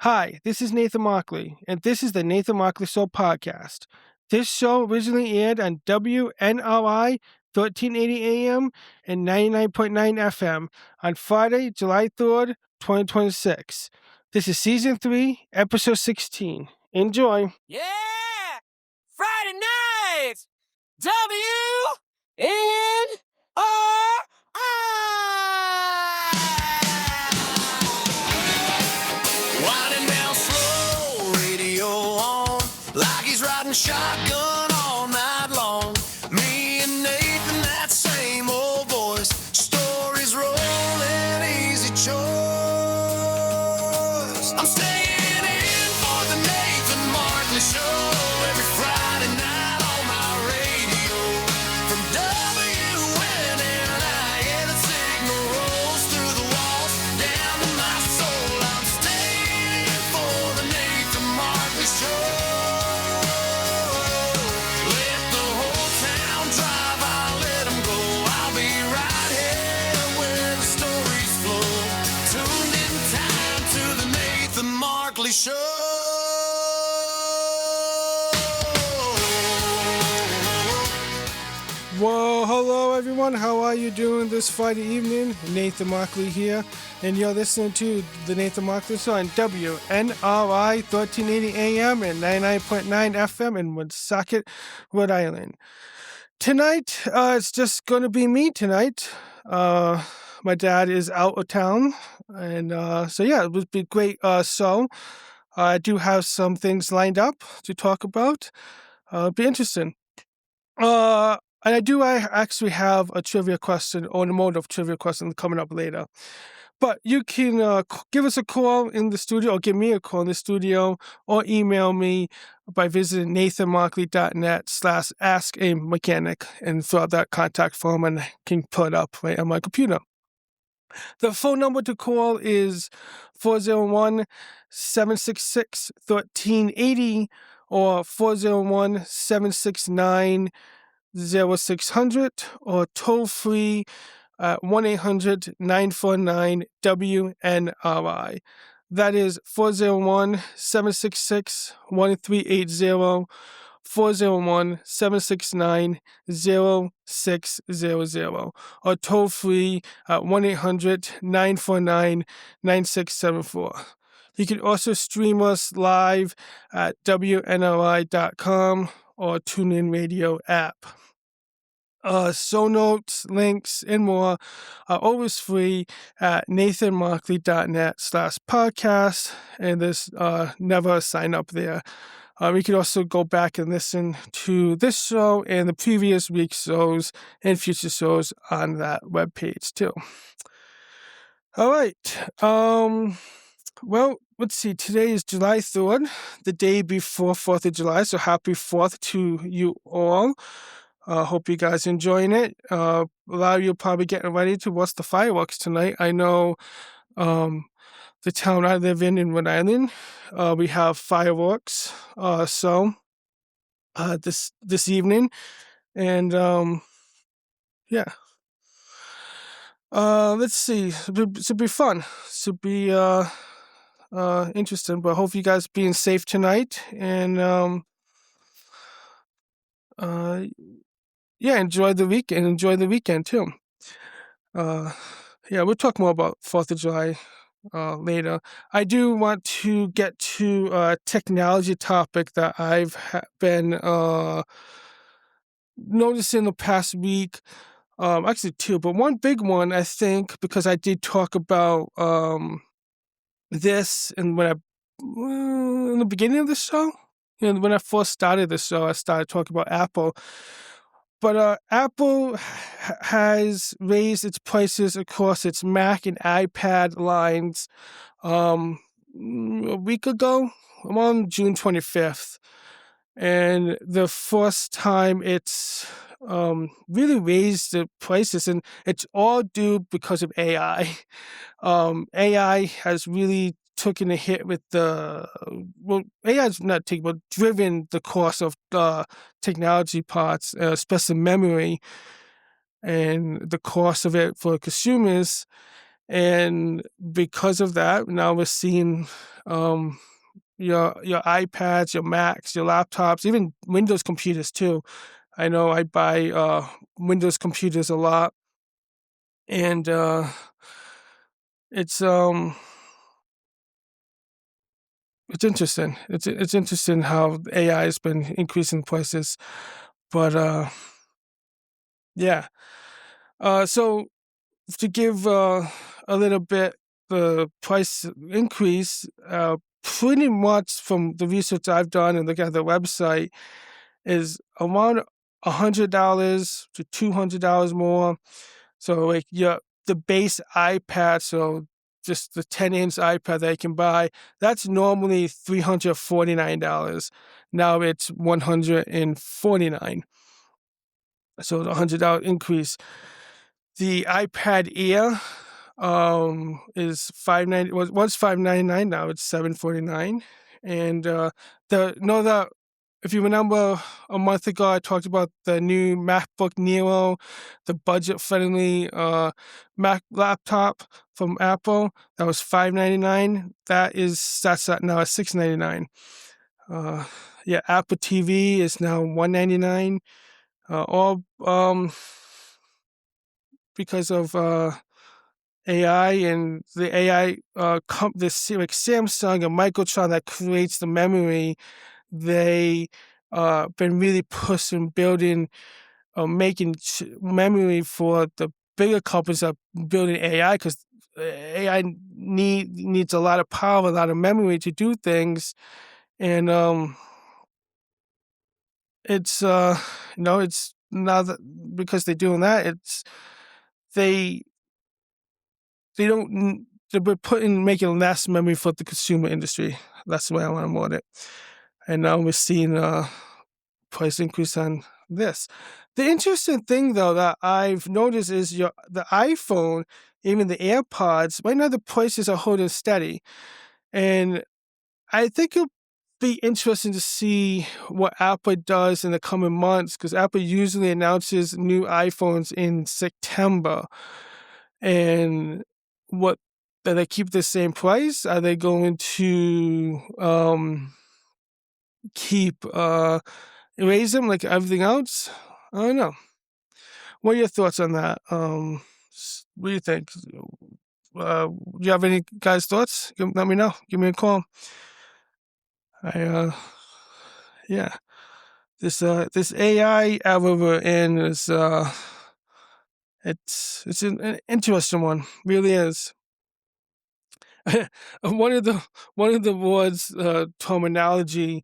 Hi, this is Nathan Markley, and this is the Nathan Markley Show podcast. This show originally aired on WNRI 1380 AM and 99.9 FM on Friday, July 3rd, 2026. This is Season 3, Episode 16. Enjoy. Yeah! Friday nights! WNRI! Winding down slow, radio on, like he's riding shotgun all night long. Me and Nathan, that same old voice, stories rolling, easy choice. I'm staying in for the Nathan Markley Show every Friday night on my radio. From WNRI, yeah, the signal rolls through the walls, down to my soul. I'm staying in for the Nathan Markley Show. Let the whole town drive, I'll let 'em go. I'll be right here where the stories flow. Tuned in time to the Nathan Markley Show. Well, hello everyone. How are you doing this Friday evening? Nathan Markley here, and you're listening to the Nathan Markley Show on WNRI 1380 AM and 99.9 FM in Woonsocket, Rhode Island. Tonight, it's just going to be me tonight. My dad is out of town, and so yeah, it would be a great show. I do have some things lined up to talk about. It'll be interesting. And I actually have a trivia question, automotive trivia question coming up later. But you can give us a call in the studio, or give me a call in the studio, or email me by visiting nathanmarkley.net/askamechanic and fill out that contact form, and I can pull it up right on my computer. The phone number to call is 401-766-1380 or 401-769-0600 or toll free at 1-800-949-WNRI. That is 401-766-1380, 401-769-0600, or toll free at 1-800-949-9674. You can also stream us live at WNRI.com or TuneIn Radio app. Show notes, links, and more are always free at nathanmarkley.net/podcast, and there's never a sign up there. You can also go back and listen to this show and the previous week's shows and future shows on that webpage too. All right. Well, let's see. Today is July 3rd, the day before 4th of July. So happy 4th to you all. Hope you guys enjoying it. A lot of you are probably getting ready to watch the fireworks tonight. I know the town I live in Rhode Island, we have fireworks this evening. And yeah. Let's see. It'll be fun. It'll be interesting, but I hope you guys being safe tonight, and enjoy the weekend too. We'll talk more about 4th of July later. I do want to get to a technology topic that I've been noticing the past week. Actually two, but one big one, I think, because I did talk about this in the beginning of the show. When I first started the show, I started talking about Apple. But Apple has raised its prices across its Mac and iPad lines a week ago, around June 25th. And the first time it's really raised the prices, and it's all due because of AI. AI has really taken a hit with AI's not taken, but driven the cost of technology parts, especially memory, and the cost of it for consumers. And because of that, now we're seeing your iPads, your Macs, your laptops, even Windows computers too. I know I buy Windows computers a lot, and it's it's interesting. It's interesting how AI has been increasing prices, but yeah. So to give a little bit the price increase, pretty much from the research I've done and look at the website, is around $100 to $200 more. So like the base iPad, so just the 10-inch iPad that you can buy, that's normally $349. Now it's $149. So the $100 increase. The iPad Air is $590. Was $599. Now it's $749. And if you remember a month ago, I talked about the new MacBook Neo, the budget-friendly Mac laptop from Apple. That was $599. That's now at $699. Yeah, Apple TV is now $199. All because of AI and the AI like Samsung and Microsoft that creates the memory. They been really pushing building making memory for the bigger companies that are building AI, because AI needs a lot of power, a lot of memory to do things. And it's it's now that because they're doing that, it's they don't they're making less memory for the consumer industry. That's the way I want to word it. And now we're seeing price increase on this. The interesting thing, though, that I've noticed is the iPhone, even the AirPods, right now the prices are holding steady. And I think it'll be interesting to see what Apple does in the coming months, because Apple usually announces new iPhones in September. And what, do they keep the same price? Are they going to keep raise them like everything else? I don't know. What are your thoughts on that? What do you think? Do you have any guys' thoughts? Let me know. Give me a call. Yeah. This AI era we're in is it's an interesting one. Really is. one of the words terminology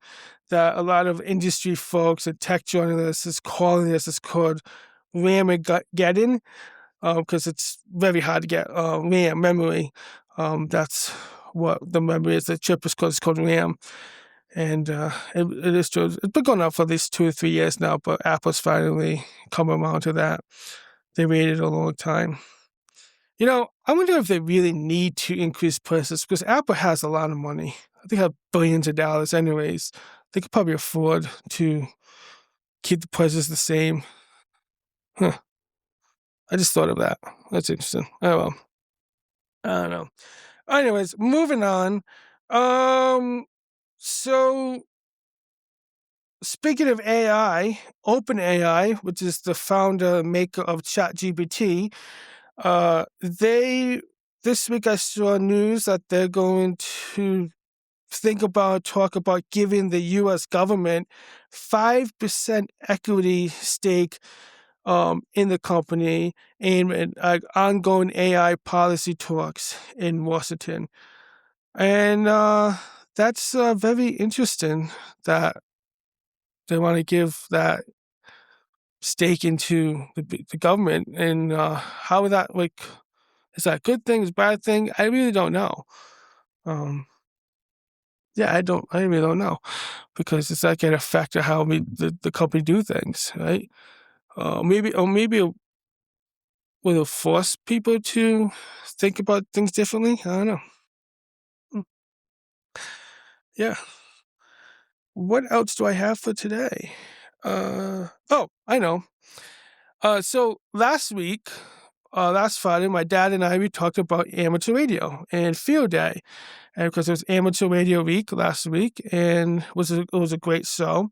that a lot of industry folks and tech journalists is calling this is called RAM-geddon, because it's very hard to get RAM memory. That's what the memory is. The chip is called RAM. And it is true. It's been going on for at least 2 or 3 years now, but Apple's finally come around to that. They waited a long time. I wonder if they really need to increase prices, because Apple has a lot of money. They have billions of dollars anyways. They could probably afford to keep the prices the same. Huh. I just thought of that. That's interesting. Oh, well. I don't know. Anyways, moving on. So speaking of AI, OpenAI, which is the founder and maker of ChatGPT, this week I saw news that they're going to talk about giving the U.S. government 5% equity stake in the company, aimed at ongoing AI policy talks in Washington. And that's very interesting that they want to give that stake into the government. And how that, is that a good thing, is a bad thing? I really don't know. Yeah, I really don't know, because it's not going to affect how the company do things, right? Maybe will it force people to think about things differently? I don't know. Yeah. What else do I have for today? I know. So last week, last Friday, my dad and I, we talked about amateur radio and field day. And because it was amateur radio week last week, and it was a great show.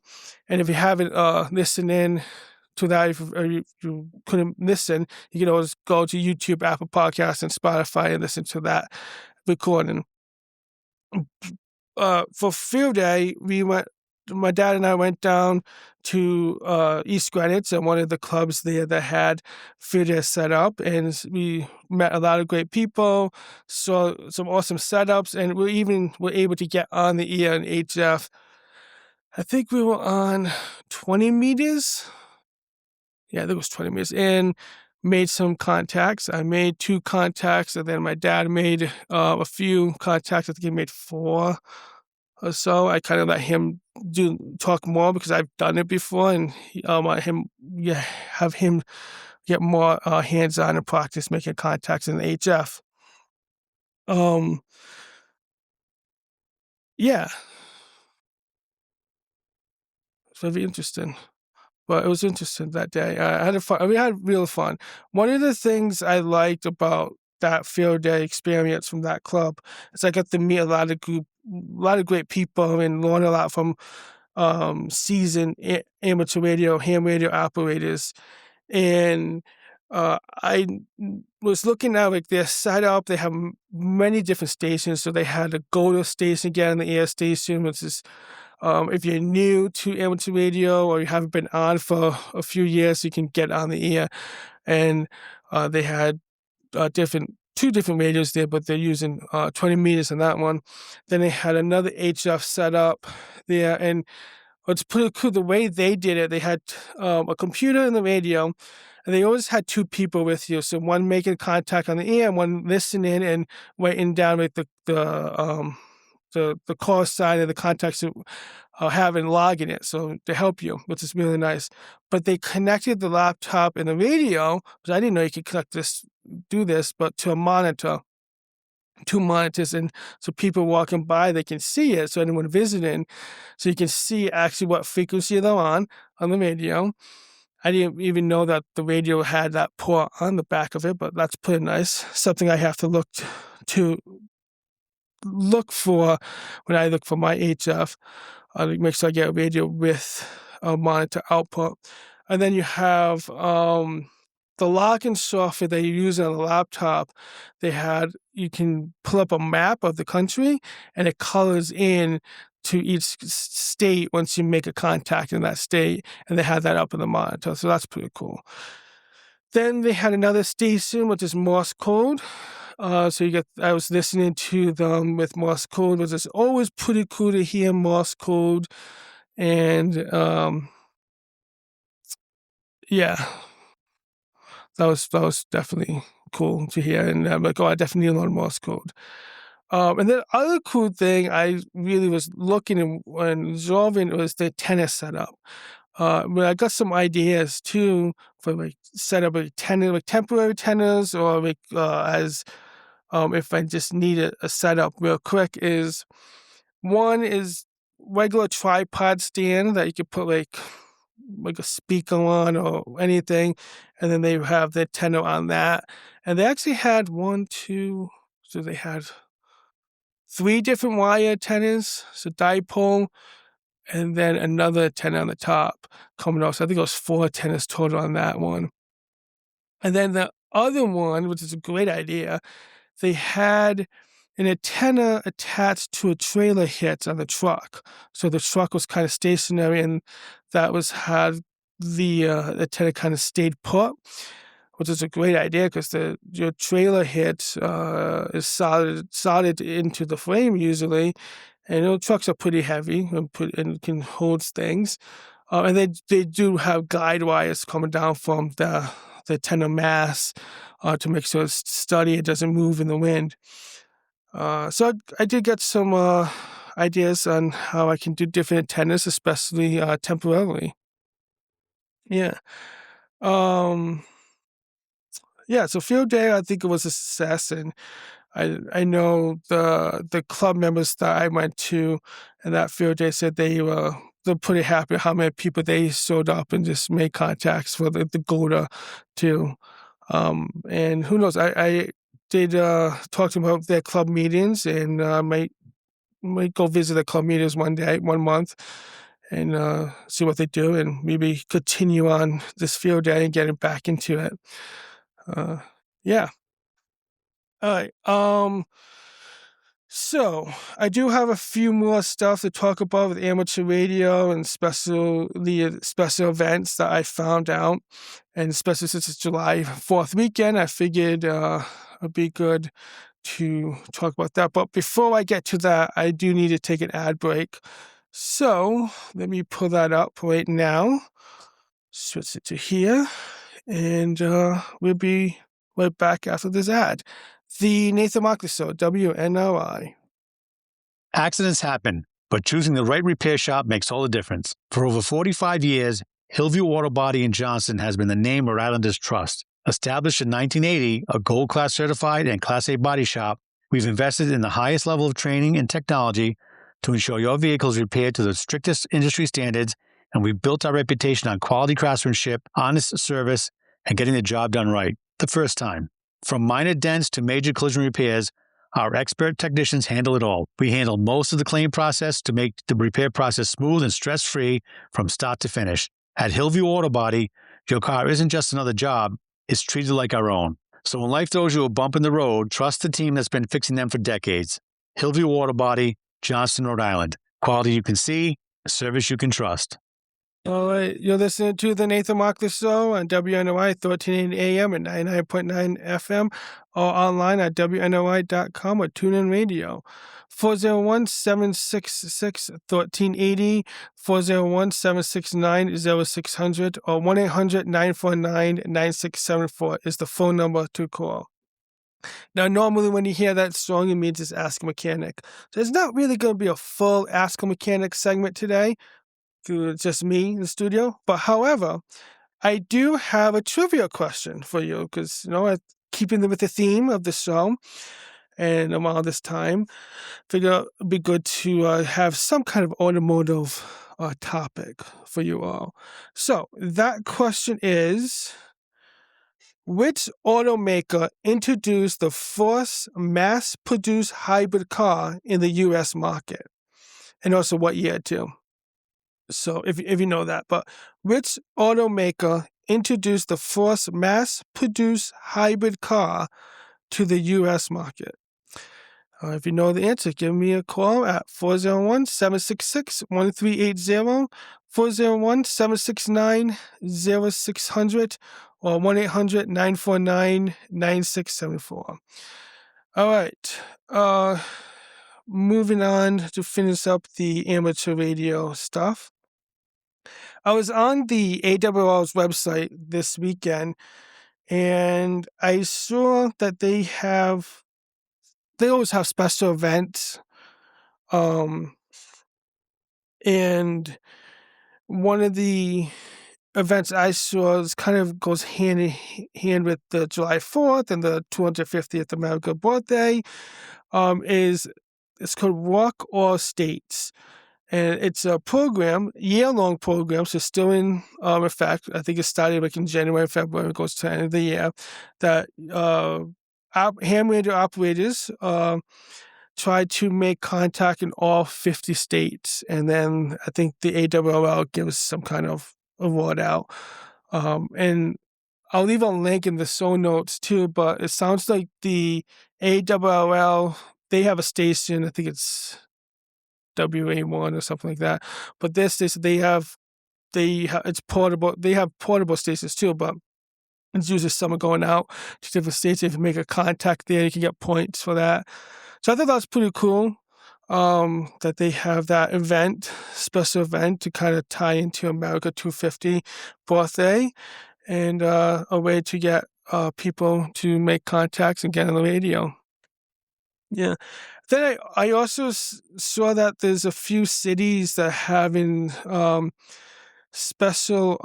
And if you haven't listened in to that, if you couldn't listen, you can always go to YouTube, Apple Podcasts, and Spotify and listen to that recording. For field day, my dad and I went down to East Greenwich at one of the clubs there that had field day set up, and we met a lot of great people, saw some awesome setups, and we were able to get on the air in HF. I think we were on 20 meters. Yeah, I think it was 20 meters, and made some contacts. I made 2 contacts, and then my dad made a few contacts. I think he made 4 or so. I kind of let him talk more because I've done it before, and have him get more hands-on and practice making contacts in the HF. Yeah, it's very interesting. But it was interesting that day. We had real fun. One of the things I liked about that field day experience from that club is I got to meet a lot of great people and learn a lot from seasoned amateur radio, ham radio operators. And I was looking at like their setup. They have many different stations. So they had a go-to station, get on the air station, which is if you're new to amateur radio or you haven't been on for a few years, you can get on the air. And they had 2 different radios there, but they're using 20 meters on that one. Then they had another HF set up there, and what's pretty cool, the way they did it, they had a computer in the radio, and they always had 2 people with you. So one making contact on the air, and one listening and writing down like the call sign and the contacts that have and logging it, so to help you, which is really nice. But they connected the laptop and the radio, because I didn't know you could do this, but to a monitor, 2 monitors, and so people walking by, they can see it, so anyone visiting, so you can see actually what frequency they're on the radio. I didn't even know that the radio had that port on the back of it, but that's pretty nice. Something I have to look for when I look for my HF. Make sure I get a radio with a monitor output. And then you have the login software that you use on a laptop. You can pull up a map of the country, and it colors in to each state once you make a contact in that state, and they have that up in the monitor. So that's pretty cool. Then they had another station, which is Morse code. So I was listening to them with Morse code, which is always pretty cool to hear Morse code. And yeah, that was definitely cool to hear. And I'm like, I definitely need to learn Morse code. And then other cool thing I really was looking and observing was the antenna setup. But I got some ideas too for like set up like temporary antennas, or like if I just need a setup real quick. One is regular tripod stand that you could put like a speaker on or anything, and then they have the antenna on that. And they actually had they had 3 different wire antennas, so dipole, and then another antenna on the top coming off. So I think it was 4 antennas total on that one. And then the other one, which is a great idea, they had an antenna attached to a trailer hitch on the truck. So the truck was kind of stationary, and that had the antenna kind of stayed put, which is a great idea because your trailer hitch is soldered into the frame usually, and trucks are pretty heavy and can hold things. And they do have guide wires coming down from the antenna mass to make sure it's steady, it doesn't move in the wind. So I did get some ideas on how I can do different antennas, especially temporarily. Yeah. Yeah, so field day, I think it was a success, and I know the club members that I went to and that field day said they're pretty happy how many people they showed up and just made contacts for the go to And who knows, I did talk to them about their club meetings, and might go visit the club meetings one month, and see what they do, and maybe continue on this field day and getting back into it. Yeah. All right. So I do have a few more stuff to talk about with amateur radio and special events that I found out, and especially since it's July 4th weekend, I figured it'd be good to talk about that. But before I get to that, I do need to take an ad break. So let me pull that up right now. Switch it to here, and we'll be right back after this ad. The Nathan Markley Show, WNRI. Accidents happen, but choosing the right repair shop makes all the difference. For over 45 years, Hillview Auto Body in Johnston has been the name Rhode Islanders trust. Established in 1980, a Gold Class certified and Class A body shop, we've invested in the highest level of training and technology to ensure your vehicle is repaired to the strictest industry standards, and we've built our reputation on quality craftsmanship, honest service, and getting the job done right the first time. From minor dents to major collision repairs, our expert technicians handle it all. We handle most of the claim process to make the repair process smooth and stress-free from start to finish. At Hillview Auto Body, your car isn't just another job, it's treated like our own. So when life throws you a bump in the road, trust the team that's been fixing them for decades. Hillview Auto Body, Johnston, Rhode Island. Quality you can see, service you can trust. All right, you're listening to the Nathan Markley Show on WNRI 1380 AM and 99.9 FM, or online at WNRI.com or TuneIn Radio. 401-766-1380, 401-769-0600, or 1-800-949-9674 is the phone number to call. Now, normally when you hear that song, it means it's Ask a Mechanic. So it's not really going to be a full Ask a Mechanic segment today. It's just me in the studio. But however, I do have a trivia question for you because, keeping with the theme of the show and around this time, figure it'd be good to have some kind of automotive topic for you all. So that question is, which automaker introduced the first mass-produced hybrid car in the U.S. market? And also what year too? So if you know that, but which automaker introduced the first mass-produced hybrid car to the U.S. market? If you know the answer, give me a call at 401-766-1380, 401-769-0600, or 1-800-949-9674. All right. Moving on to finish up the amateur radio stuff. I was on the ARRL's website this weekend, and I saw that they always have special events. And one of the events I saw goes hand in hand with the July 4th and the 250th American birthday. It's called Rock All States. And it's a year-long program, so still in effect. I think it started in January, February, it goes to the end of the year, that ham radio operators try to make contact in all 50 states. And then I think the ARRL gives some kind of award out. And I'll leave a link in the show notes too, but it sounds like the ARRL, they have a station, I think it's WA1 or something like that. But this station, it's portable. They have portable stations too, but it's usually someone going out to different states. If you make a contact there, you can get points for that. So I thought that was pretty cool, that they have that special event to kind of tie into America 250 birthday, and a way to get people to make contacts and get on the radio. Yeah. Then I also saw that there's a few cities that having special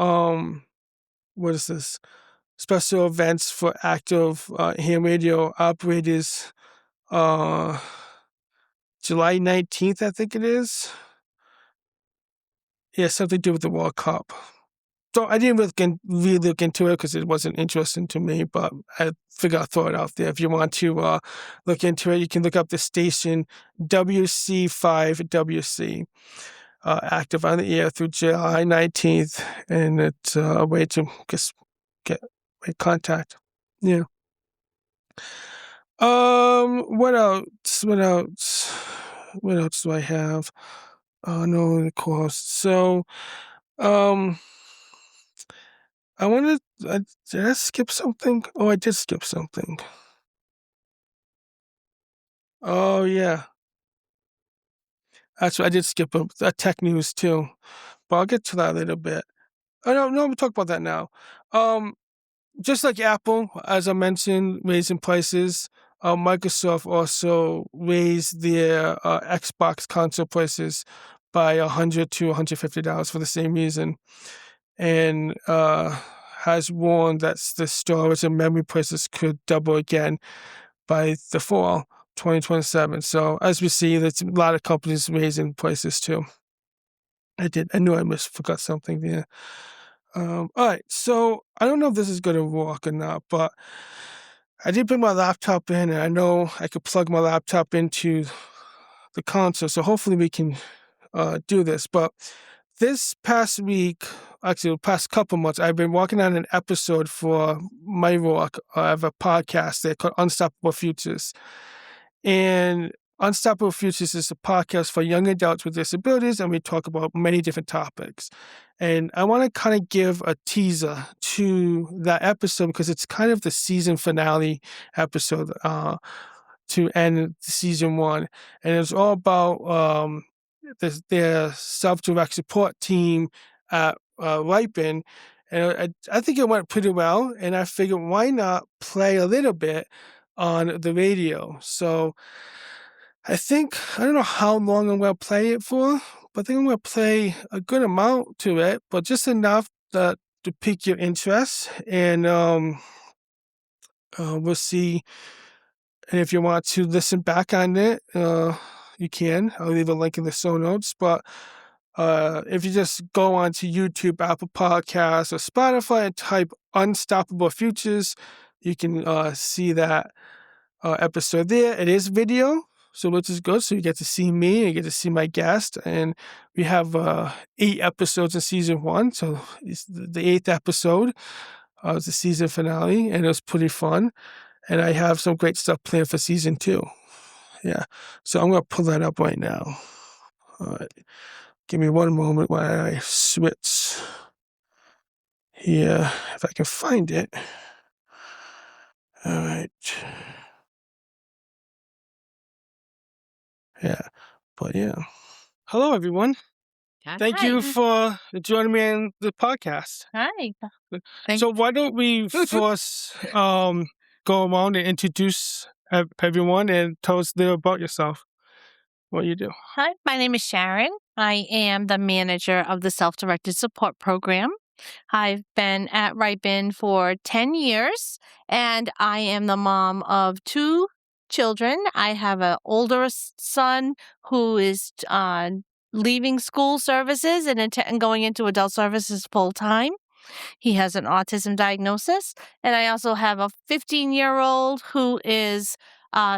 special events for active ham radio operators. July 19th, I think it is. Yeah, something to do with the World Cup. So I didn't really look into it because it wasn't interesting to me, but I figured I'd throw it out there. If you want to look into it, you can look up the station WC5WC, active on the air through July 19th, and it's a way to just get contact. Yeah. What else? What else? What else do I have? Oh, no, of course. So, I wanted. Did I skip something? Oh, I did skip something. Oh, yeah. Actually, I did skip a tech news too, but I'll get to that a little bit. Oh, no, we'll talk about that now. Just like Apple, as I mentioned, raising prices, Microsoft also raised their Xbox console prices by $100 to $150 for the same reason, and has warned that the storage and memory prices could double again by the fall 2027. So as we see, there's a lot of companies raising prices too. I knew I forgot something there. All right, so I don't know if this is going to work or not, but I did bring my laptop in, and I know I could plug my laptop into the console, so hopefully we can do this. But this past week, actually the past couple months, I've been working on an episode for my work. I have a podcast there called Unstoppable Futures. And Unstoppable Futures is a podcast for young adults with disabilities, and we talk about many different topics. And I want to kind of give a teaser to that episode because it's kind of the season finale episode to end season 1. And it's all about their self-direct support team at Ripon. And I think it went pretty well. And I figured, why not play a little bit on the radio? So I don't know how long I'm going to play it for, but I think I'm going to play a good amount to it, but just enough to pique your interest. And we'll see. And if you want to listen back on it, you can. I'll leave a link in the show notes. But if you just go onto YouTube, Apple Podcasts, or Spotify and type Unstoppable Futures, you can see that episode there. It is video, so which is good. So you get to see me, and you get to see my guest. And we have 8 episodes in season 1. So it's the 8th episode was the season finale, and it was pretty fun. And I have some great stuff planned for season 2. Yeah. So I'm going to pull that up right now. All right. Give me one moment while I switch here, if I can find it. All right. Yeah. But yeah. Hello, everyone. Thank you for joining me in the podcast. Hi. So why don't we first go around and introduce everyone and tell us a little about yourself, what you do. Hi, my name is Sharon. I am the manager of the Self-Directed Support Program. I've been at Ripon for 10 years, and I am the mom of 2 children. I have an older son who is leaving school services and going into adult services full-time. He has an autism diagnosis. And I also have a 15-year-old who is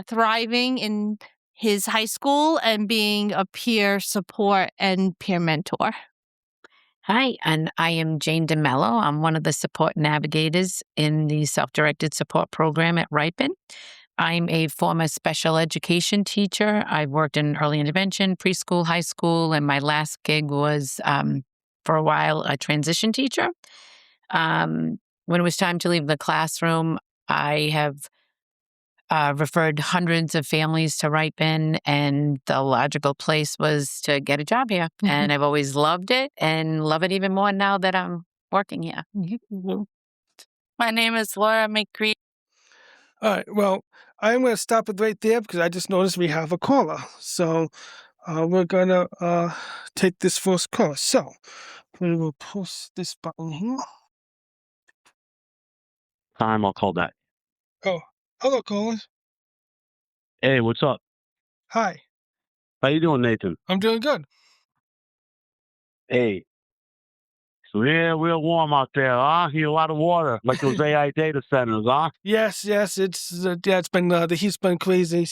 thriving in his high school and being a peer support and peer mentor. Hi, and I am Jane DeMello. I'm one of the support navigators in the Self-Directed Support Program at Ripon. I'm a former special education teacher. I've worked in early intervention, preschool, high school, and my last gig was, for a while, a transition teacher. When it was time to leave the classroom, I have referred hundreds of families to Ripon, and the logical place was to get a job here. Mm-hmm. And I've always loved it and love it even more now that I'm working here. Mm-hmm. My name is Laura McCree. All right, well, I'm going to stop it right there because I just noticed we have a caller. So we're going to take this first call. So we will push this button here. Time, I'll call back. Oh, hello, caller. Hey, what's up? Hi. How you doing, Nathan? I'm doing good. Hey, So yeah, real warm out there, huh? Need a lot of water, like those AI data centers, huh? Yes, it's been the heat's been crazy.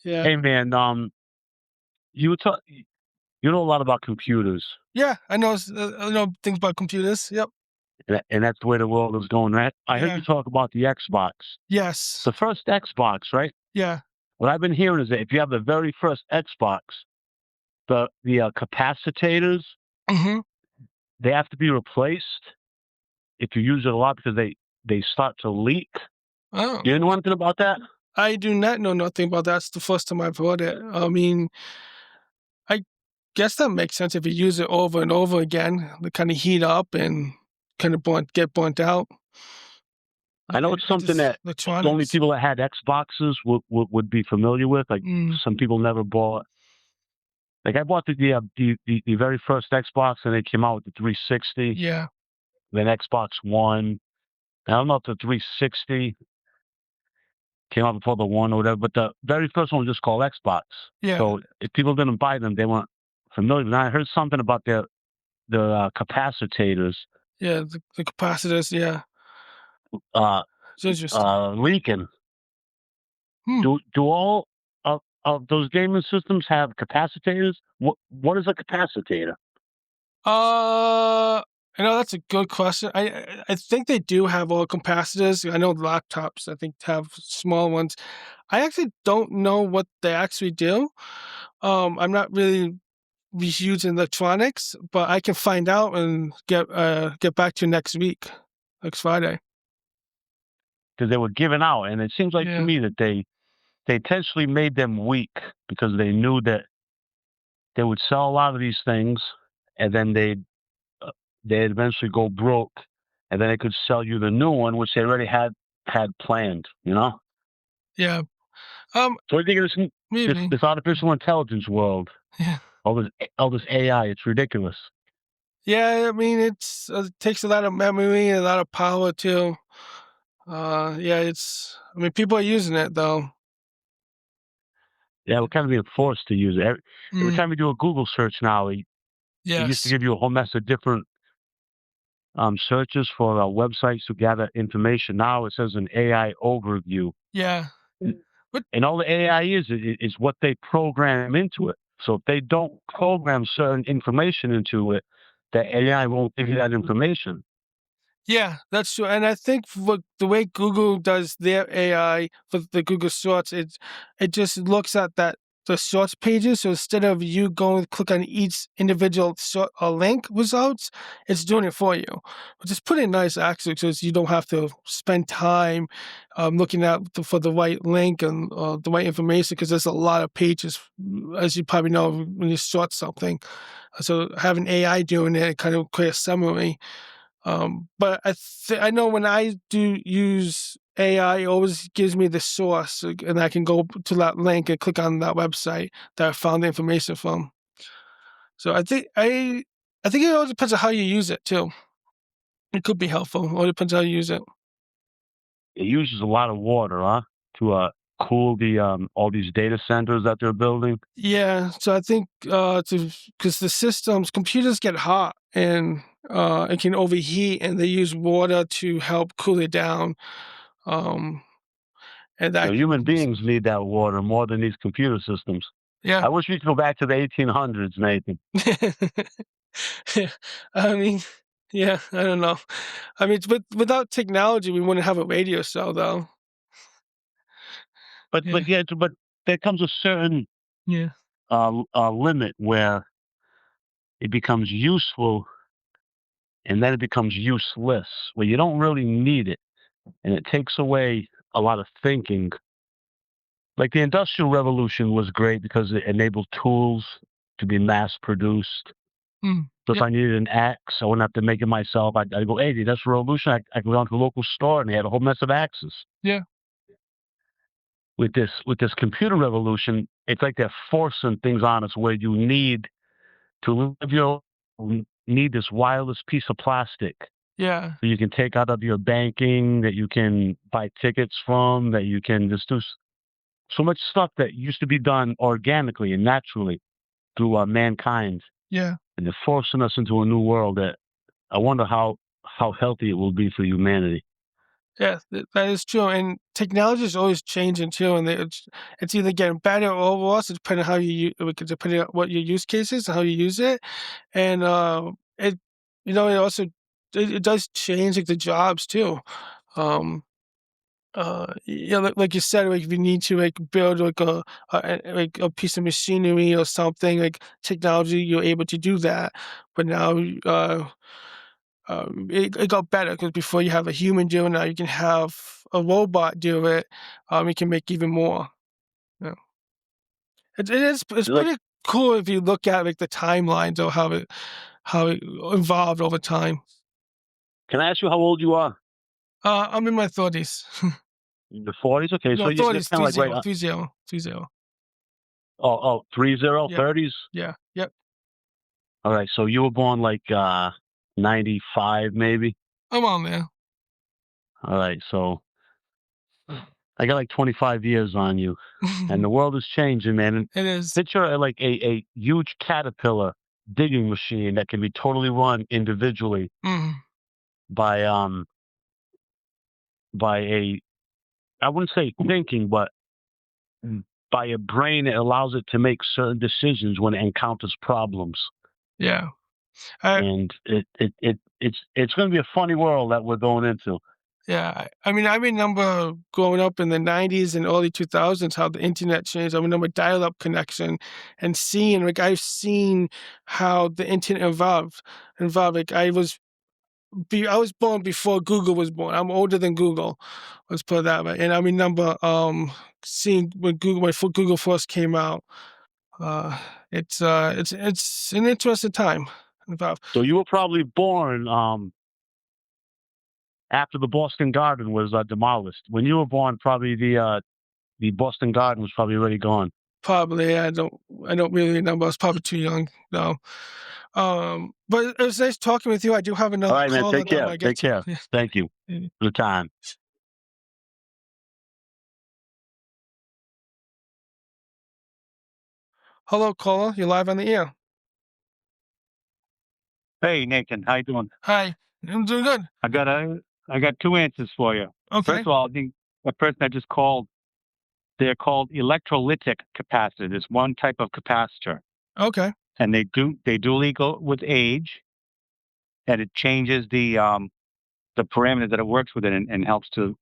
Yeah, Hey man, you talk, you know a lot about computers, yeah, I know things about computers. Yep. and that's the way the world is going, right? I heard Yeah. you talk about the Xbox. Yes. The first Xbox, right? Yeah. What I've been hearing is that if you have the very first Xbox, the capacitors, Mm-hmm. they have to be replaced if you use it a lot because they start to leak. Oh, You know anything about that? I do not know nothing about that. That's the first time I've heard it. I mean, I guess that makes sense if you use it over and over again. They kind of heat up and kind of get burnt out. I know it's It something just that only electronics. people that had Xboxes would be familiar with. Like Mm, some people never bought. Like I bought the very first Xbox, and they came out with the 360, yeah. then Xbox One. I don't know if the 360 came out before the One or whatever, but the very first one was just called Xbox. Yeah. So if people didn't buy them, they weren't familiar. And I heard something about the capacitors Yeah. The capacitors. Yeah. uh, It's interesting. leaking. Hmm. Do all of those gaming systems have capacitors? What is a capacitor? I know that's a good question. I think they do have all capacitors. I know laptops, I think, have small ones. I actually don't know what they actually do. I'm not really huge in electronics, but I can find out and get back to you next week, next Friday. Because they were given out, and it seems like to Yeah. me that they intentionally made them weak because they knew that they would sell a lot of these things, and then they'd eventually go broke, and then they could sell you the new one, which they already had planned. You know. Yeah. So what do you think of this Maybe. this artificial intelligence world? Yeah. All this AI, it's ridiculous. Yeah, I mean, it takes a lot of memory and a lot of power too. Yeah, I mean, people are using it though. Yeah, we're kind of being forced to use it. Every Mm, time you do a Google search now, it used to yes. give you a whole mess of different searches for websites to gather information. Now it says an AI overview. Yeah. Mm. But And all the AI is what they program into it. So if they don't program certain information into it, the AI won't give you that information. yeah, that's true. And I think for the way Google does their AI for the Google Search, it just looks at the source pages. So instead of you going to click on each individual link results, it's doing it for you, which is pretty nice actually, because you don't have to spend time looking at for the right link and the right information, because there's a lot of pages, as you probably know, when you sort something. So having AI doing it kind of creates a summary. But I know when I do use AI, it always gives me the source, and I can go to that link and click on that website that I found the information from. So I think it all depends on how you use it too. It could be helpful. It all depends how you use it. It uses a lot of water, huh, to cool the all these data centers that they're building. Yeah. So I think because the computers get hot and it can overheat, and they use water to help cool it down. Um, and You know, that human can, beings need that water more than these computer systems. yeah. I wish we could go back to the 1800s, Nathan. I mean, yeah, I don't know. I mean, without technology, we wouldn't have a radio show, though. Yeah, But there comes a certain yeah, limit where it becomes useful and then it becomes useless, where you don't really need it, and it takes away a lot of thinking. Like the Industrial Revolution was great because it enabled tools to be mass produced. So if yep, I needed an axe, I wouldn't have to make it myself. I'd go, hey, the Industrial Revolution, I could go down to the local store and they had a whole mess of axes. yeah, With this computer revolution, it's like they're forcing things on us where you need to live your need this wireless piece of plastic yeah, that you can take out of your banking, that you can buy tickets from, that you can just do so much stuff that used to be done organically and naturally through mankind. yeah. and they're forcing us into a new world that I wonder how healthy it will be for humanity. Yeah, that is true. And technology is always changing too, and it's either getting better or worse, depending on how depending on what your use case is and how you use it. And it it also it does change like the jobs too. Um, yeah, like you said, like if you need to like build like like a piece of machinery or something, like technology, you're able to do that. But now, it got better because before you have a human do it, now you can have a robot do it. You can make even more. Yeah. It's Like, pretty cool if you look at like the timelines of how it evolved over time. can I ask you how old you are? I'm in my 30s. In your 40s? Okay, so No, you're 30s, kind of like right. 30. Oh, 30, Yeah, 30s? yeah, yep. All right, so you were born like 95 maybe? I'm on there. All right, so I got like 25 years on you, and the world is changing, man. And It is. picture like a huge caterpillar digging machine that can be totally run individually Mm, by a, I wouldn't say thinking, but by a brain that allows it to make certain decisions when it encounters problems. yeah. I And it's going to be a funny world that we're going into. Yeah, I mean, I remember growing up in the 90s and early 2000s, how the internet changed. I remember dial-up connection and seeing, like, I've seen how the internet evolved. Like, I was born before Google was born. I'm older than Google, let's put it that way. And I remember seeing when Google first came out. It's an interesting time. So you were probably born after the Boston Garden was demolished. When you were born, probably the Boston Garden was probably already gone. Probably, I don't really remember. I was probably too young, though. But it was nice talking with you. I do have All another right, man. call Take that I care. wanna get Take to. care. Yeah. Thank you Yeah. for the time. Hello, caller. You're live on the air. Hey, Nathan, how you doing? Hi. I'm doing good. I got two answers for you. First Okay. of all, the person I just called, they're called electrolytic capacitors. It's one type of capacitor, Okay. and they do leak with age, and it changes the parameter that it works with it and helps to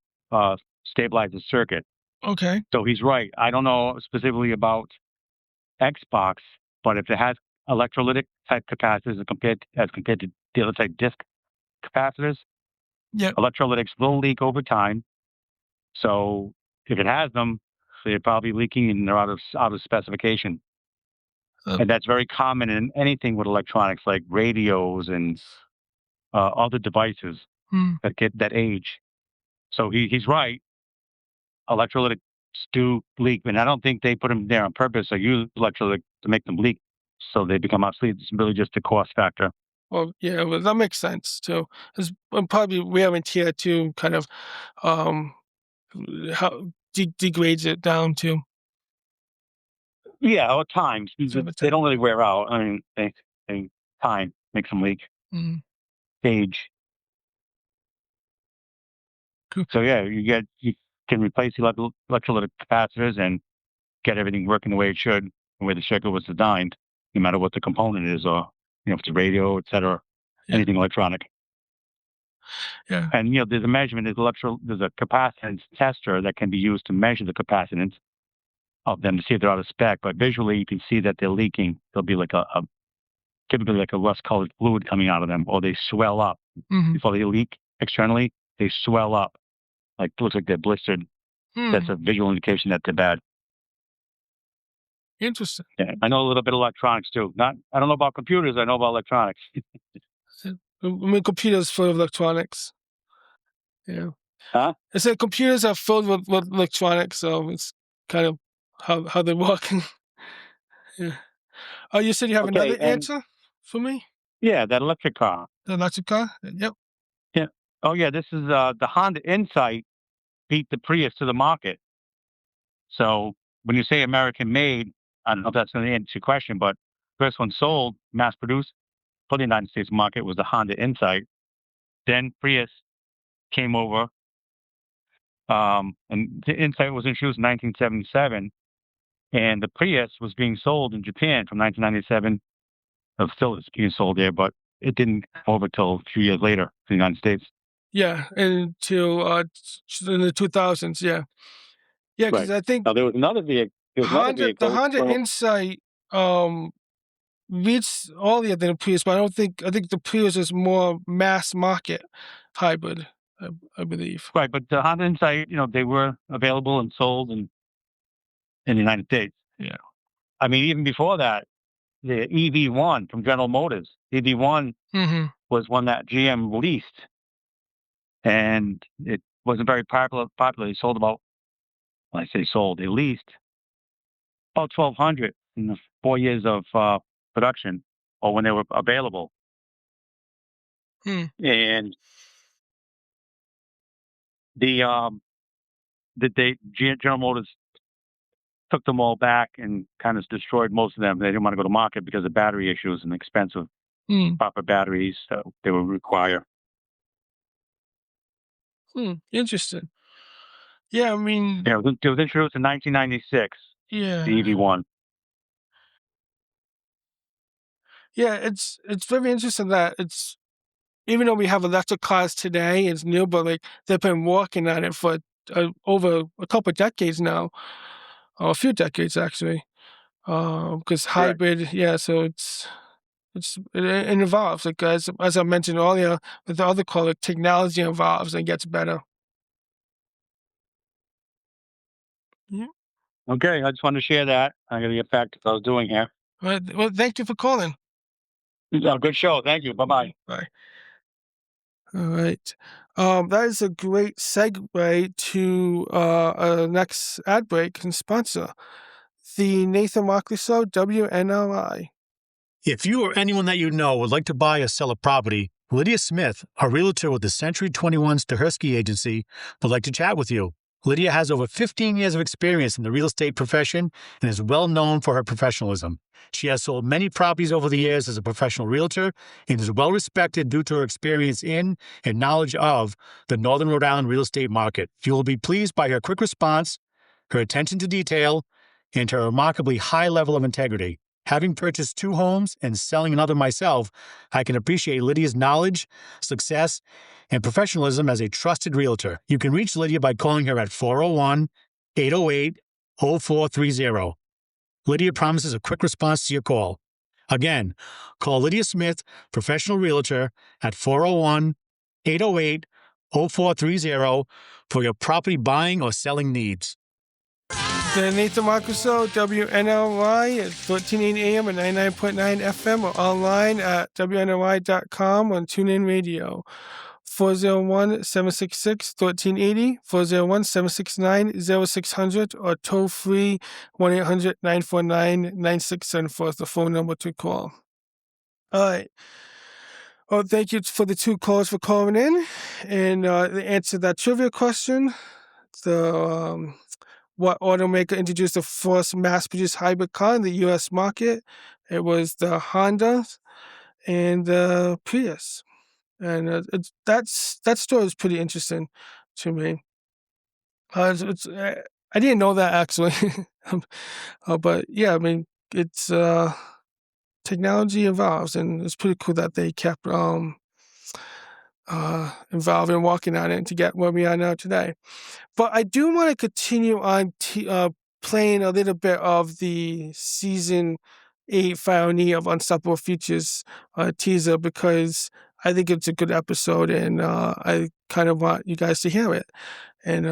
stabilize the circuit. Okay. So he's right. I don't know specifically about Xbox, but if it has electrolytic type capacitors as compared to the other type disk capacitors, Yep. electrolytics will leak over time. So if it has them, they're probably leaking and they're out of specification. And that's very common in anything with electronics, like radios and other devices Hmm. that get that age. So he's right. Electrolytics do leak, and I don't think they put them there on purpose or use electrolytic to make them leak so they become obsolete. It's really just a cost factor. Well, yeah, well, that makes sense too. 'Cause probably wear and tear too kind of um how degrades it down to Yeah, or times. over They time. don't really wear out. I mean, they time makes them leak. Mm. Age. Cool. So yeah, you can replace the electrolytic capacitors and get everything working the way it should, the way the circuit was designed, no matter what the component is, or if it's a radio, etc., Yeah. anything electronic. Yeah. And there's a measurement, there's a capacitance tester that can be used to measure the capacitance of them to see if they're out of spec. But visually, you can see that they're leaking. There'll be like typically like a rust-colored fluid coming out of them, or they swell up Hmm. before they leak externally. They swell up, like looks like they're blistered. That's a visual indication that they're bad. Interesting. Yeah, I know a little bit of electronics too. I don't know about computers. I know about electronics. I mean, computers full of electronics. Yeah. Huh? I said computers are filled with electronics, so it's kind of how they work. Yeah. Oh, you said you have Okay, another and answer for me? yeah, that electric car. The electric car? Yep. Yeah. Oh yeah, this is the Honda Insight beat the Prius to the market. So when you say American made, I don't know if that's going to answer your question, but first one sold, mass produced, for the United States market was the Honda Insight. Then Prius came over, and the Insight was introduced in 1977, and the Prius was being sold in Japan from 1997. Still is being sold there, but it didn't come over till a few years later to the United States. Yeah, until in the 2000s. Yeah, because Right. I think Now there was another vehicle. the Honda Insight reached earlier than the Prius, but I think the Prius is more mass market hybrid, I believe. Right, but the Honda Insight, they were available and sold in the United States. Yeah. I mean, even before that, the EV1 from General Motors, EV1 was one that GM released, and it wasn't very popular. They sold about, when I say sold, they leased about 1,200 in the 4 years of production, or when they were available. And General Motors took them all back and kind of destroyed most of them. They didn't want to go to market because of battery issues and expensive proper batteries they would require. Interesting. Yeah, I mean, Yeah, it was introduced in 1996. Yeah. The EV1. Yeah, it's very interesting that it's, even though we have electric cars today, it's new, but like they've been working on it for over a couple of decades now, or a few decades actually. Because hybrid, yeah, so it evolves. Like as I mentioned earlier, with the other call, technology evolves and gets better. Yeah. Okay, I just wanted to share that. I got to get back to what I was doing here. Well, thank you for calling. Yeah, good show. Thank you. Bye-bye. Bye. All right. That is a great segue to our next ad break and sponsor, the Nathan Markley Show, WNRI. If you or anyone that you know would like to buy or sell a property, Lydia Smith, a realtor with the Century 21 Stachurski agency, would like to chat with you. Lydia has over 15 years of experience in the real estate profession and is well known for her professionalism. She has sold many properties over the years as a professional realtor and is well respected due to her experience in and knowledge of the Northern Rhode Island real estate market. You will be pleased by her quick response, her attention to detail, and her remarkably high level of integrity. Having purchased 2 homes and selling another myself, I can appreciate Lydia's knowledge, success, and professionalism as a trusted realtor. You can reach Lydia by calling her at 401-808-0430. Lydia promises a quick response to your call. Again, call Lydia Smith, professional realtor, at 401-808-0430 for your property buying or selling needs. The Nathan Markley Show, WNRI at 1380 AM and 99.9 FM, or online at WNRI.com on TuneIn Radio. 401-766-1380, 401-769-0600, or toll free 1-800-949-9674 is the phone number to call. All right. Well, thank you for the 2 calls for calling in. And they answered that trivia question. What automaker introduced the first mass-produced hybrid car in the U.S. market? It was the Honda and the Prius. And that story is pretty interesting to me. I didn't know that actually, but yeah, I mean, it's technology evolves, and it's pretty cool that they kept involved in working on it to get where we are now today. But I do want to continue on playing a little bit of the season 8 Final of Unstoppable Futures teaser, because I think it's a good episode, and I kind of want you guys to hear it and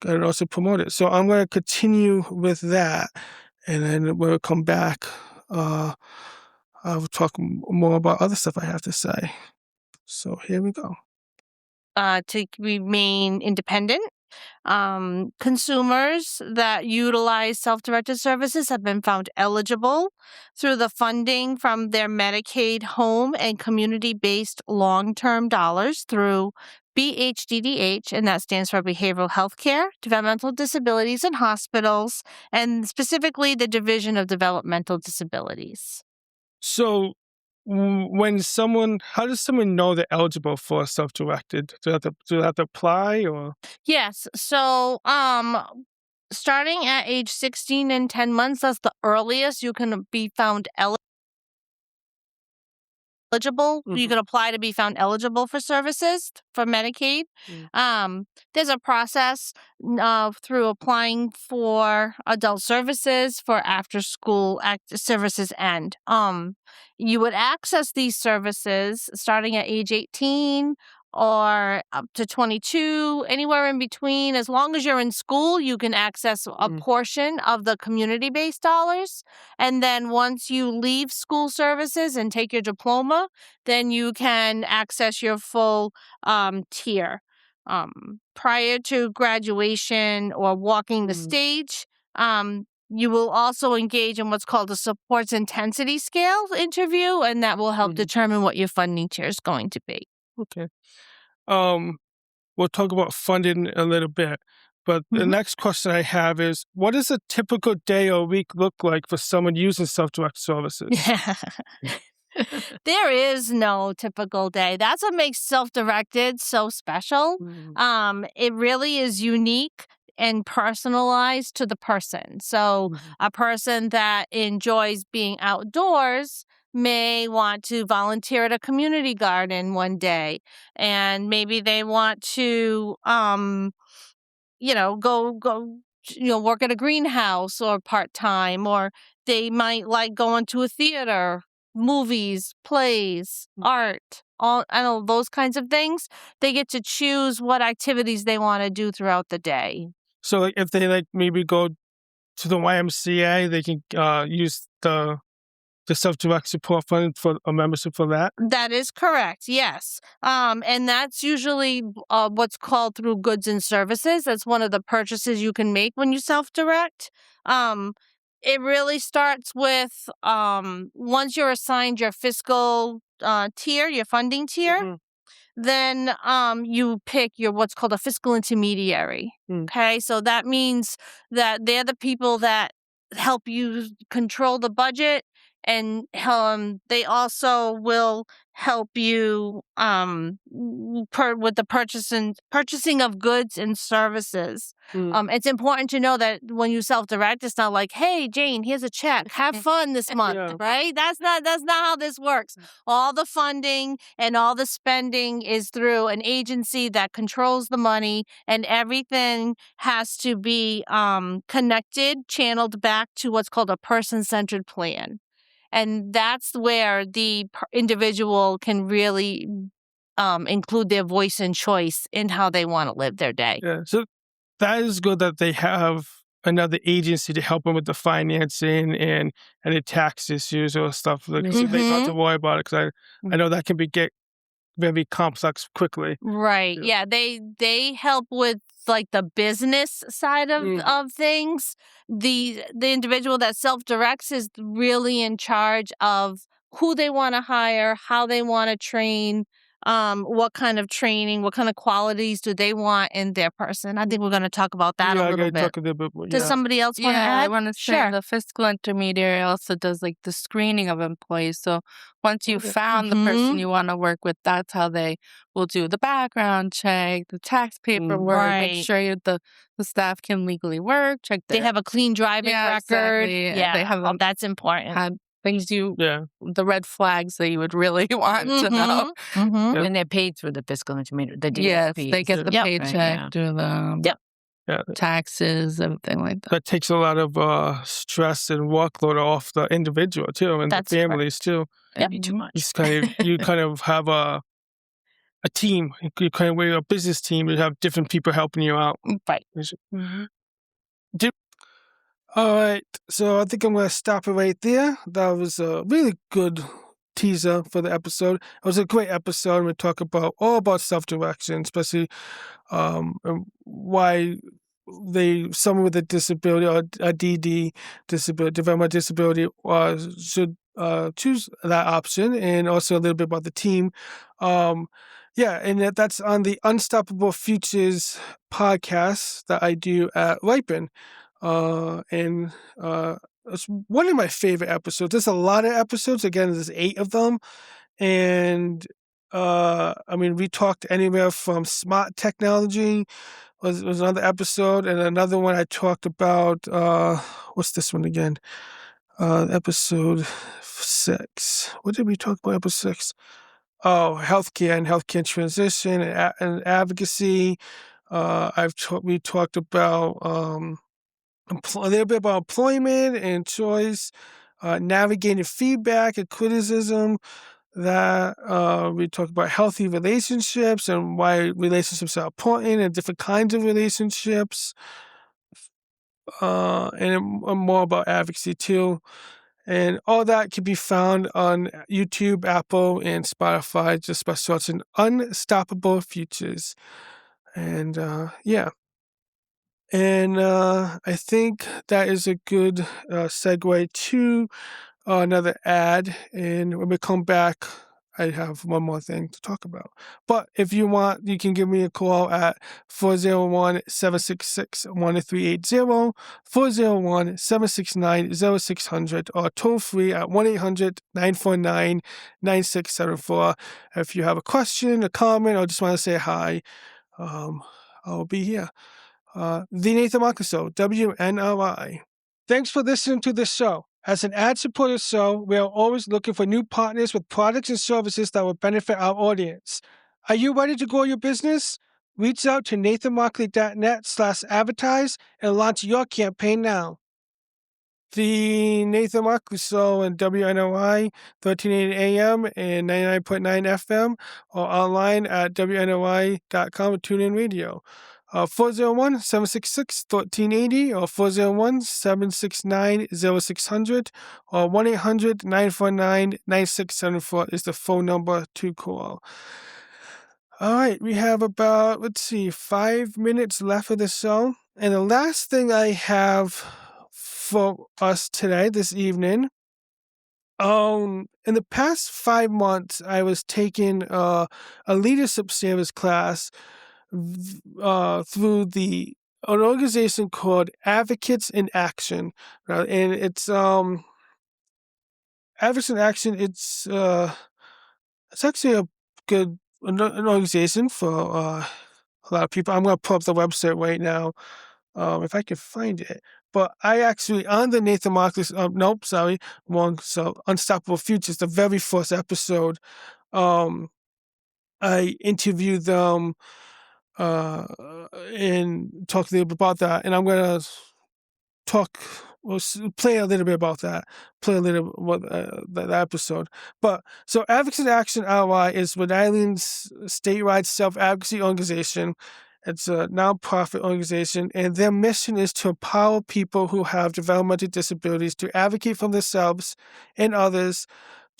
also promote it. So I'm going to continue with that, and then we'll come back. I'll talk more about other stuff I have to say. So here we go. To remain independent. Consumers that utilize self-directed services have been found eligible through the funding from their Medicaid home and community-based long-term dollars through BHDDH, and that stands for Behavioral Health Care, Developmental Disabilities in Hospitals, and specifically the Division of Developmental Disabilities. So how does someone know they're eligible for self-directed? Do they have to apply or? Yes. So, starting at age 16 and 10 months, that's the earliest you can be found eligible. You can apply to be found eligible for services for Medicaid. There's a process through applying for adult services for after school services end. You would access these services starting at age 18 or up to 22, anywhere in between. As long as you're in school, you can access a portion of the community-based dollars. And then once you leave school services and take your diploma, then you can access your full tier. Prior to graduation or walking the stage, you will also engage in what's called a supports intensity scale interview, and that will help determine what your funding tier is going to be. Okay. We'll talk about funding a little bit, but the next question I have is, what does a typical day or week look like for someone using self-directed services? There is no typical day. That's what makes self-directed so special. It really is unique and personalized to the person. So a person that enjoys being outdoors may want to volunteer at a community garden one day, and maybe they want to go work at a greenhouse or part-time, or they might like going to a theater, movies, plays, art, all those kinds of things. They get to choose what activities they want to do throughout the day. So like if they maybe go to the YMCA, they can use the self-direct support fund for a membership for that? That is correct, yes. And that's usually what's called through goods and services. That's one of the purchases you can make when you self-direct. It really starts with once you're assigned your fiscal tier, your funding tier, then you pick your what's called a fiscal intermediary. Okay, so that means that they're the people that help you control the budget, and they also will help you with the purchasing of goods and services. It's important to know that when you self-direct, it's not like, hey, Jane, here's a check. Have fun this month, right? That's not how this works. All the funding and all the spending is through an agency that controls the money, and everything has to be connected, channeled back to what's called a person-centered plan. And that's where the individual can really include their voice and choice in how they want to live their day. Yeah, so that is good that they have another agency to help them with the financing and the tax issues or stuff. So they don't have to worry about it, because I know that can get very complex quickly. Right. Yeah. They help with like the business side of things. The individual that self-directs is really in charge of who they want to hire, how they want to train, what kind of training, what kind of qualities do they want in their person. I think we're going to talk about that a little bit. Talk a little bit more, Does somebody else want to add? I want to say the fiscal intermediary also does like the screening of employees. So once you've found the person you want to work with, that's how they will do the background check, the tax paperwork, make sure the staff can legally work, check they have a clean driving record. Exactly. Yeah, they have that's important. Things the red flags that you would really want to know. And they're paid through the fiscal intermediary. Yes, they get the paycheck through the taxes, everything like that. That takes a lot of stress and workload off the individual too, and the families too. Maybe too much. You kind of have a team. You kind of we're a business team. You have different people helping you out. Right. All right, so I think I'm going to stop it right there. That was a really good teaser for the episode. It was a great episode. We talk all about self-direction, especially why someone with a disability or a DD, developmental disability, should choose that option, and also a little bit about the team. And that's on the Unstoppable Futures podcast that I do at Ripen. And it's one of my favorite episodes. There's a lot of episodes. Again, there's 8 of them. And, I mean, we talked anywhere from smart technology was another episode. And another one I talked about, what's this one again? Episode 6. What did we talk about? Episode 6. Oh, healthcare and healthcare transition and advocacy. We talked about a little bit about employment and choice, navigating feedback and criticism. That we talked about healthy relationships and why relationships are important and different kinds of relationships, and more about advocacy too. And all that can be found on YouTube, Apple, and Spotify just by searching Unstoppable Futures. And yeah. And I think that is a good segue to another ad. And when we come back, I have one more thing to talk about. But if you want, you can give me a call at 401-766-1380, 401-769-0600, or toll free at 1-800-949-9674. If you have a question, a comment, or just want to say hi, I'll be here. The Nathan Markley Show, WNRI. Thanks for listening to this show. As an ad-supported show, we are always looking for new partners with products and services that will benefit our audience. Are you ready to grow your business? Reach out to nathanmarkley.net/advertise and launch your campaign now. The Nathan Markley Show on WNRI, 1380 AM and 99.9 FM, or online at WNRI.com and TuneIn Radio. 401-766-1380 or 401-769-0600 or 1-800-949-9674 is the phone number to call. All right, we have about, 5 minutes left of the show. And the last thing I have for us today, this evening, in the past 5 months, I was taking a leadership service class through an organization called Advocates in Action, and it's Advocates in Action. It's actually a good an organization for a lot of people. I'm going to pull up the website right now, if I can find it. But I actually, on the Nathan Markley, wrong. So Unstoppable Futures, the very first episode, I interviewed them and talk a little bit about that. And I'm going to play a little bit about that, that episode. But so Advocates in Action RI is Rhode Island's statewide self-advocacy organization. It's a nonprofit organization, and their mission is to empower people who have developmental disabilities to advocate for themselves and others,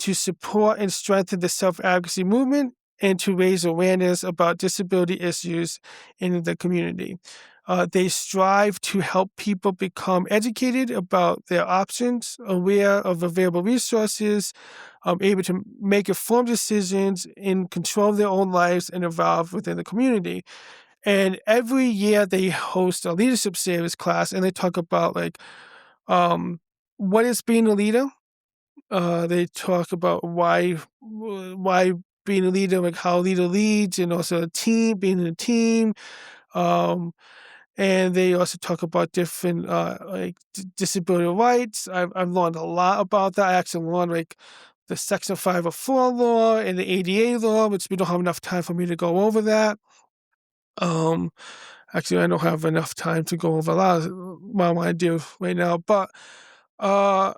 to support and strengthen the self-advocacy movement, and to raise awareness about disability issues in the community. They strive to help people become educated about their options, aware of available resources, able to make informed decisions, and control their own lives and evolve within the community. And every year they host a leadership service class, and they talk about what is being a leader. They talk about why being a leader, like how a leader leads, and also a team, being in a team. And they also talk about different disability rights. I've learned a lot about that. I actually learned the Section 504 law and the ADA law, which we don't have enough time for me to go over that. Actually, I don't have enough time to go over a lot of what I want to do right now. But what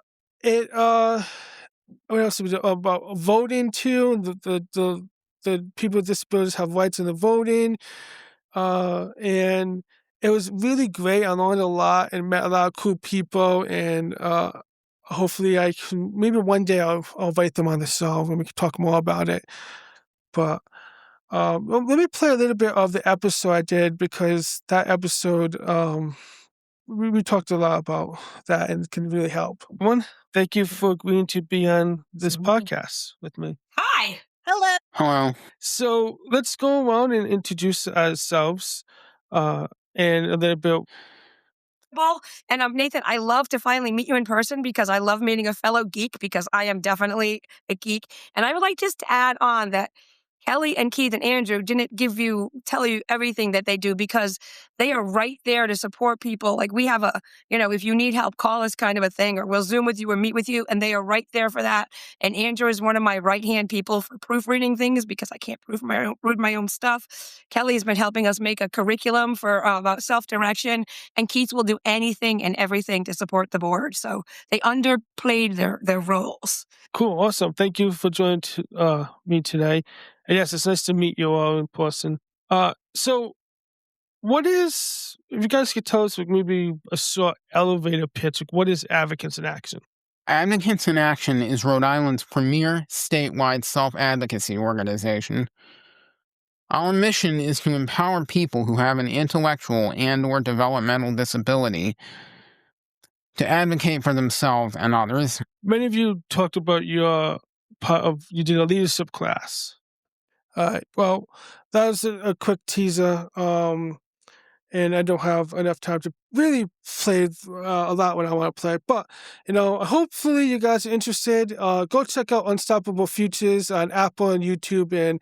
else was about voting too? The people with disabilities have rights in the voting, and it was really great. I learned a lot and met a lot of cool people, and hopefully I can, maybe one day I'll invite them on the show and we can talk more about it. But let me play a little bit of the episode I did, because that episode, we talked a lot about that, and it can really help. One, thank you for agreeing to be on this podcast with me. Hi. Hello. Hello. So let's go around and introduce ourselves, and a little bit. And Nathan, I love to finally meet you in person because I love meeting a fellow geek because I am definitely a geek. And I would like just to add on that Kelly and Keith and Andrew didn't tell you everything that they do because they are right there to support people. Like we have if you need help, call us kind of a thing, or we'll Zoom with you or meet with you. And they are right there for that. And Andrew is one of my right-hand people for proofreading things because I can't read my own stuff. Kelly has been helping us make a curriculum for about self-direction. And Keith will do anything and everything to support the board. So they underplayed their roles. Cool. Awesome. Thank you for joining me today. And yes, it's nice to meet you all in person. So if you guys could tell us maybe a short elevator pitch, what is Advocates in Action? Advocates in Action is Rhode Island's premier statewide self-advocacy organization. Our mission is to empower people who have an intellectual and/or developmental disability to advocate for themselves and others. Many of you talked about you did a leadership class. Well, that was a quick teaser, and I don't have enough time to really play a lot when I want to play. But, hopefully you guys are interested. Go check out Unstoppable Futures on Apple and YouTube and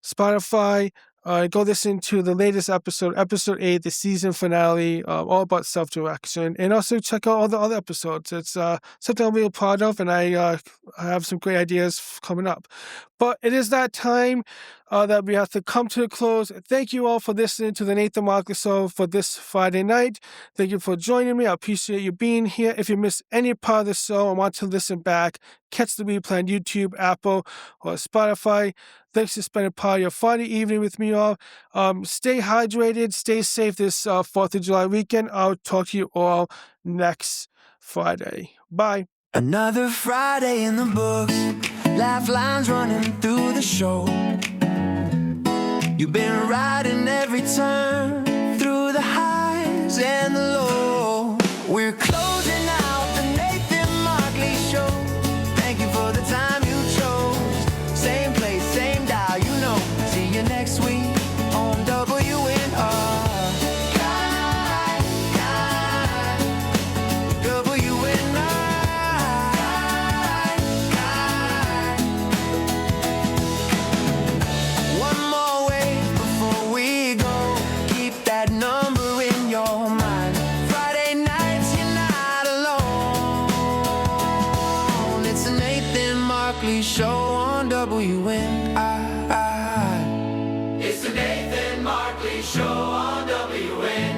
Spotify. Go listen to the latest episode 8, the season finale, all about self-direction. And also check out all the other episodes. It's something I'm really proud of, and I have some great ideas coming up. But it is that time that we have to come to a close. Thank you all for listening to the Nathan Markley Show for this Friday night. Thank you for joining me. I appreciate you being here. If you missed any part of the show and want to listen back, catch the replay on YouTube, Apple, or Spotify. Thanks for spending part of your Friday evening with me all. Stay hydrated, stay safe this 4th of July weekend. I'll talk to you all next Friday. Bye. Another Friday in the books, laugh lines running through the show. You've been riding every turn through the highs and the low. We're closing out the Nathan Markley Show. Thank you for the time you chose. Same place, same dial, See you next week on WNRI. Show on WNRI. It's the Nathan Markley Show on WNRI.